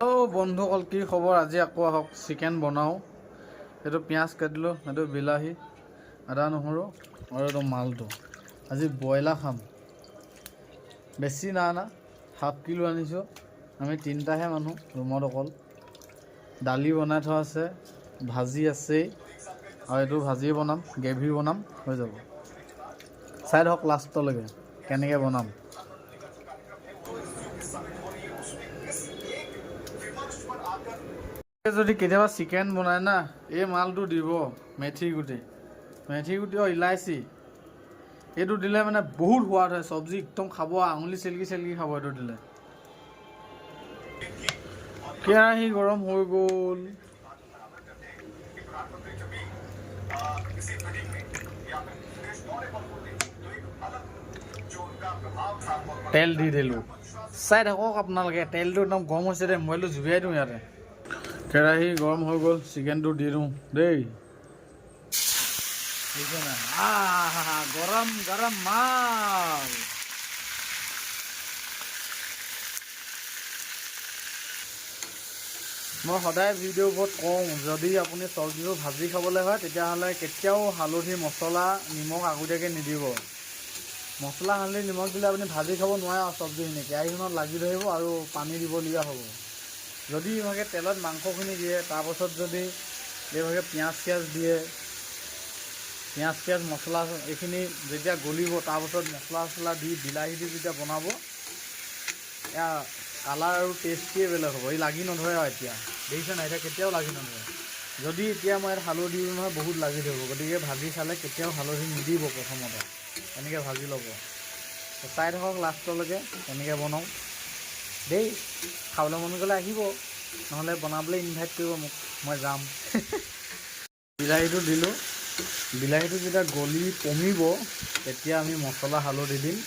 বন্ধুসকল কি খবৰ? আজি আকৌ আহক চিকেন বনাওঁ। এইটো পিঁয়াজ কাটিলোঁ, এইটো বিলাহী, আদা নহৰু আৰু এইটো মালটো। আজি ব্ৰইলাৰ খাম। বেছি না হাফ কিলো আনিছোঁ। আমি তিনিটাহে মানুহ ৰুমত অকল। দালি বনাই থোৱা আছে, ভাজি আছেই আৰু এইটো ভাজি বনাম, গ্ৰেভি বনাম, হৈ যাব। চাই ধৰক লাষ্টলৈকে কেনেকৈ বনাম। যদি কেতিয়াবা চিকেন বনায় না, এই মালটো দিব, মেথি গুটি আৰু ইলাইচি। এইটো দিলে মানে বহুত সোৱাদ হয়, চব্জি একদম খাব, আঙুলি চেলকি খাব এইটো দিলে। কেৰাহী গৰম হৈ গ'ল। তেল দি দিলোঁ। চাই থাকক আপোনালোকে, তেলটো একদম গৰম হৈছে দেই। মোবাইলটো জুবিয়াই দিওঁ ইয়াতে। কেৰাহী গৰম হৈ গ'ল, চিকেনটো দি দিওঁ দেই। গৰম গৰম মাল। মই সদায় ভিডিঅ'বোৰত কওঁ, যদি আপুনি চব্জিবোৰ ভাজি খাবলৈ হয় তেতিয়াহ'লে কেতিয়াও হালধি, মছলা, নিমখ আগতীয়াকৈ নিদিব। মছলা, হালধি, নিমখ দিলে আপুনি ভাজি খাব নোৱাৰে আৰু চব্জিখিনি কেৰাহীখনত লাগি ধৰিব আৰু পানী দিবলগীয়া হ'ব। যদি ইভাগে তেলত মাংসখিনি দিয়ে, তাৰপাছত যদি এইভাগে পিঁয়াজ দিয়ে, পিঁয়াজ মছলা এইখিনি যেতিয়া গলিব, তাৰপাছত মছলা দি বিলাহী দি যেতিয়া বনাব, এয়া কালাৰ আৰু টেষ্টিয়ে বেলেগ হ'ব। এই লাগি নধৰে আৰু এতিয়া দেখিছে নাই, এতিয়া কেতিয়াও লাগি নধৰে। যদি এতিয়া মই ইয়াত হালধি দিওঁ নহয়, বহুত লাগি ধৰিব। গতিকে ভাজি চালে কেতিয়াও হালধি নিদিব, প্ৰথমতে এনেকৈ ভাজি ল'ব। চাই থাকক লাষ্টলৈকে এনেকৈ বনাওঁ দেই। খাবলৈ মন গ'লে আহিব, নহ'লে বনাবলৈ ইনভাইট কৰিব মোক, মই যাম। বিলাহীটো দিলোঁ। বিলাহীটো যেতিয়া গলি পমিব, তেতিয়া আমি মছলা, হালধি দিম।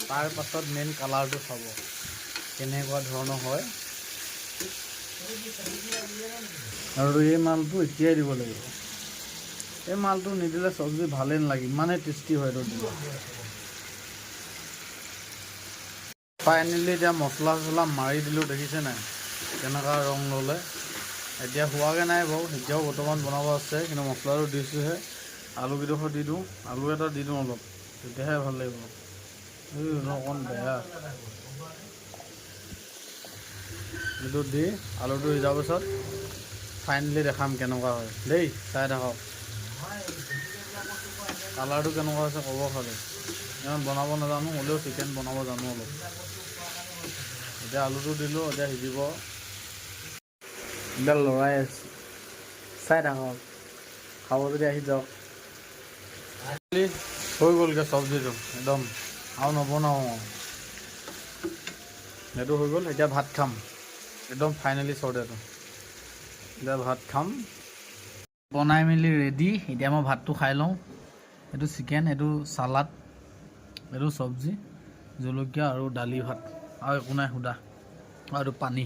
তাৰ পাছত মেইন কালাৰটো চাব কেনেকুৱা ধৰণৰ হয়। আৰু এই মালটো এতিয়াই দিব লাগিব। এই মালটো নিদিলে চব্জি ভালেই নালাগে, ইমানেই টেষ্টি হয় এইটো দিলে। ফাইনেলি এতিয়া মছলা চছলা মাৰি দিলোঁ, দেখিছে নাই কেনেকুৱা ৰং ল'লে। এতিয়া হোৱাগৈ নাই বাৰু, এতিয়াও বৰ্তমান বনাব আছে, কিন্তু মছলাটো দিছোঁহে। আলুকেইডোখৰ দি দিওঁ, আলু এটা দি দিওঁ অলপ, তেতিয়াহে ভাল লাগিব। এই অকণ বেয়া। এইটো দি আলুটো সিজাৰ পিছত ফাইনেলি দেখাম কেনেকুৱা হয় দেই। চাই থাকক কালাৰটো কেনেকুৱা হৈছে, ক'ব খালি। ইমান বনাব নাজানো, হ'লেও চিকেন বনাব জানো অলপ। এতিয়া আলুটো দিলোঁ, এতিয়া সিজিব। এতিয়া লৰাই আছোঁ, চাই থাকক। খাব যদি আহি যাওক। হৈ গ'লগৈ চব্জিটো একদম, আৰু নবনাওঁ। সেইটো হৈ গ'ল, এতিয়া ভাত খাম। একদম ফাইনেলি চৰ্ট এইটো। এতিয়া ভাত খাম। বনাই মেলি ৰেডি। এতিয়া মই ভাতটো খাই লওঁ। এইটো চিকেন, এইটো চালাড, এইটো চব্জি, জলকীয়া আৰু দালি ভাত, আৰু একো নাই, সুদা। আৰু এইটো পানী।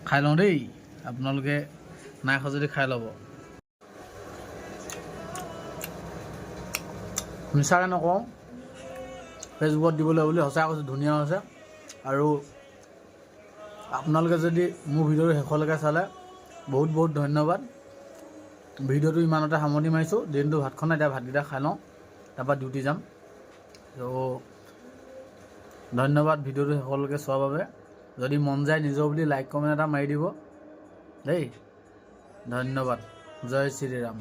খাই লওঁ দেই, আপোনালোকে নাই খোৱা যদি খাই ল'ব। মিছাকৈ নকওঁ, ফেচবুকত দিবলৈ বুলি সঁচাই কৈছোঁ, ধুনীয়া হৈছে। আৰু আপোনালোকে যদি মোৰ ভিডিঅ'টো শেষলৈকে চালে, বহুত বহুত ধন্যবাদ। ভিডিঅ'টো ইমানতে সামৰণি মাৰিছোঁ। দিনটো ভাত খোৱা নাই, এতিয়া ভাতকেইটা খাই লওঁ, তাৰপৰা ডিউটি যাম। ত' ধন্যবাদ ভিডিঅ'টো শেষলৈকে চোৱাৰ বাবে। যদি মন যায় নিজৰ বুলি লাইক কমেণ্ট এটা মাৰি দিব দেই। ধন্যবাদ। জয় শ্ৰীৰাম।